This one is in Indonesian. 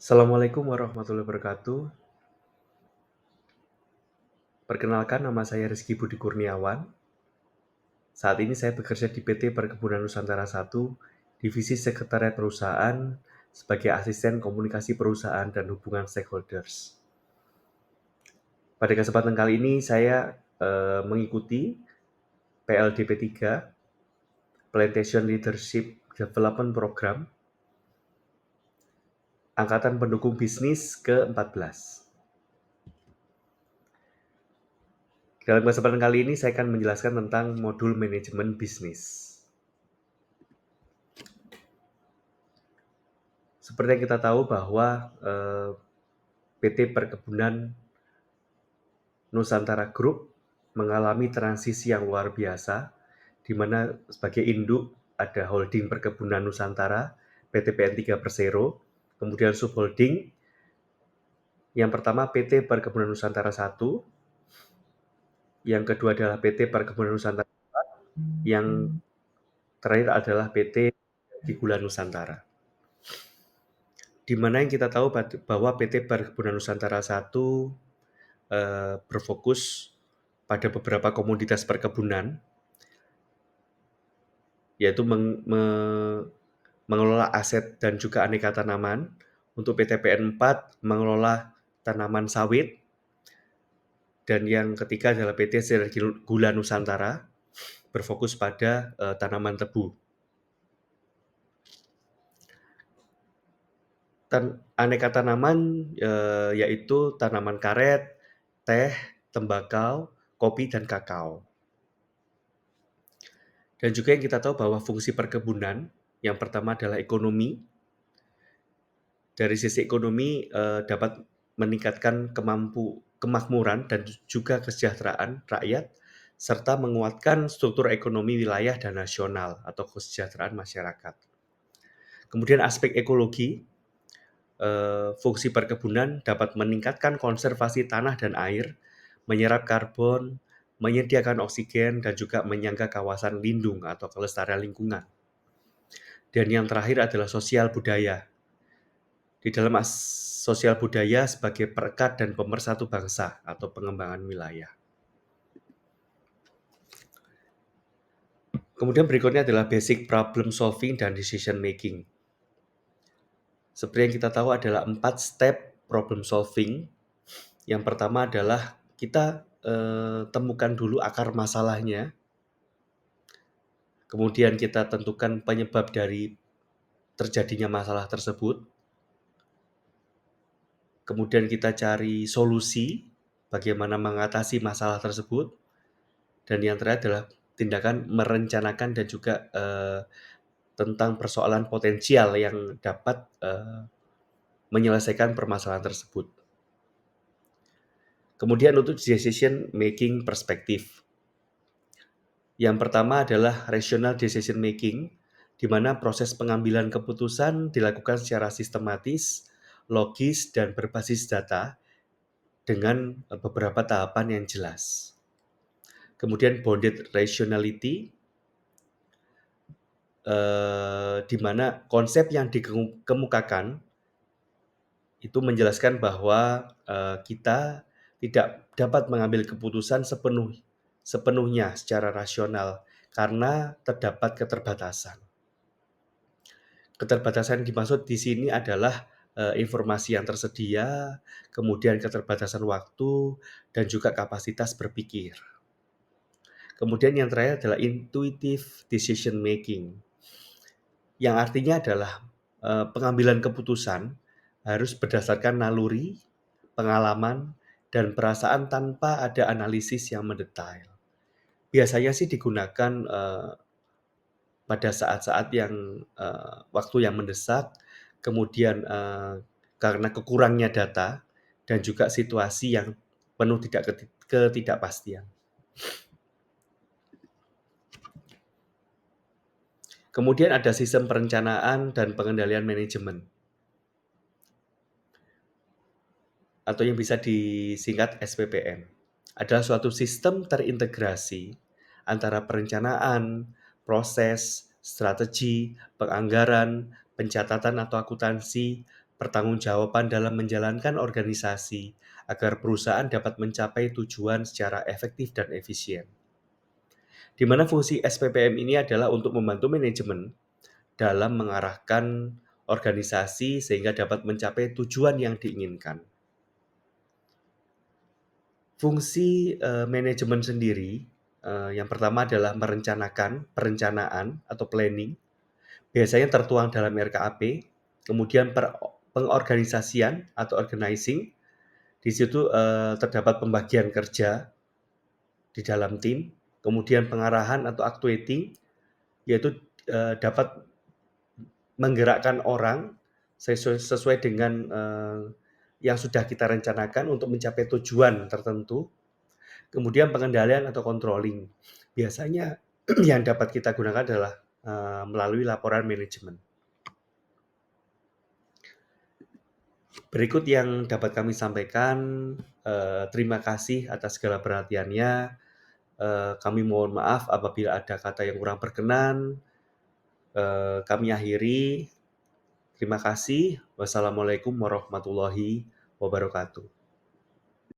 Assalamualaikum warahmatullahi wabarakatuh. Perkenalkan, nama saya Rizky Budi Kurniawan. Saat ini saya bekerja di PT Perkebunan Nusantara 1, Divisi Sekretariat Perusahaan, sebagai asisten komunikasi perusahaan dan hubungan stakeholders. Pada kesempatan kali ini saya mengikuti PLDP 3, Plantation Leadership Development Program, Angkatan Pendukung Bisnis ke-14. Dalam kesempatan kali ini saya akan menjelaskan tentang modul manajemen bisnis. Seperti yang kita tahu bahwa PT Perkebunan Nusantara Group mengalami transisi yang luar biasa, di mana sebagai induk ada holding Perkebunan Nusantara, PT PN 3 Persero, kemudian subholding. Yang pertama PT Perkebunan Nusantara 1, yang kedua adalah PT Perkebunan Nusantara 4, yang terakhir adalah PT Gula Nusantara. Di mana yang kita tahu bahwa PT Perkebunan Nusantara 1 berfokus pada beberapa komoditas perkebunan, yaitu mengelola aset dan juga aneka tanaman. Untuk PT PN 4 mengelola tanaman sawit, dan yang ketiga adalah PT Sinergi Gula Nusantara berfokus pada tanaman tebu. Aneka tanaman yaitu tanaman karet, teh, tembakau, kopi, dan kakao. Dan juga yang kita tahu bahwa fungsi perkebunan, yang pertama adalah ekonomi. Dari sisi ekonomi dapat meningkatkan kemakmuran dan juga kesejahteraan rakyat, serta menguatkan struktur ekonomi wilayah dan nasional atau kesejahteraan masyarakat. Kemudian aspek ekologi, fungsi perkebunan dapat meningkatkan konservasi tanah dan air, menyerap karbon, menyediakan oksigen, dan juga menyangga kawasan lindung atau kelestarian lingkungan. Dan yang terakhir adalah sosial budaya. Di dalam sosial budaya sebagai perekat dan pemersatu bangsa atau pengembangan wilayah. Kemudian berikutnya adalah basic problem solving dan decision making. Seperti yang kita tahu adalah 4 step problem solving. Yang pertama adalah kita temukan dulu akar masalahnya. Kemudian kita tentukan penyebab dari terjadinya masalah tersebut. Kemudian kita cari solusi bagaimana mengatasi masalah tersebut. Dan yang terakhir adalah tindakan merencanakan dan juga tentang persoalan potensial yang dapat menyelesaikan permasalahan tersebut. Kemudian untuk decision making perspektif. Yang pertama adalah rational decision making, di mana proses pengambilan keputusan dilakukan secara sistematis, logis, dan berbasis data dengan beberapa tahapan yang jelas. Kemudian bounded rationality, di mana konsep yang dikemukakan itu menjelaskan bahwa kita tidak dapat mengambil keputusan sepenuhnya secara rasional karena terdapat keterbatasan. Keterbatasan yang dimaksud di sini adalah informasi yang tersedia, kemudian keterbatasan waktu, dan juga kapasitas berpikir. Kemudian yang terakhir adalah intuitive decision making, yang artinya adalah pengambilan keputusan harus berdasarkan naluri, pengalaman, dan perasaan tanpa ada analisis yang mendetail. Biasanya sih digunakan pada saat-saat yang waktu yang mendesak, kemudian karena kekurangnya data, dan juga situasi yang penuh ketidakpastian. Kemudian ada sistem perencanaan dan pengendalian manajemen, atau yang bisa disingkat SPPN. Adalah suatu sistem terintegrasi antara perencanaan, proses, strategi, penganggaran, pencatatan atau akuntansi, pertanggungjawaban dalam menjalankan organisasi agar perusahaan dapat mencapai tujuan secara efektif dan efisien. Di mana fungsi SPPM ini adalah untuk membantu manajemen dalam mengarahkan organisasi sehingga dapat mencapai tujuan yang diinginkan. Fungsi, manajemen sendiri, yang pertama adalah perencanaan atau planning, biasanya tertuang dalam RKAP, kemudian pengorganisasian atau organizing, di situ, terdapat pembagian kerja di dalam tim, kemudian pengarahan atau actuating, yaitu, dapat menggerakkan orang sesuai dengan, yang sudah kita rencanakan untuk mencapai tujuan tertentu. Kemudian pengendalian atau controlling, biasanya yang dapat kita gunakan adalah, melalui laporan manajemen. Berikut yang dapat kami sampaikan, terima kasih atas segala perhatiannya, kami mohon maaf apabila ada kata yang kurang berkenan, kami akhiri, terima kasih. Wassalamualaikum warahmatullahi wabarakatuh.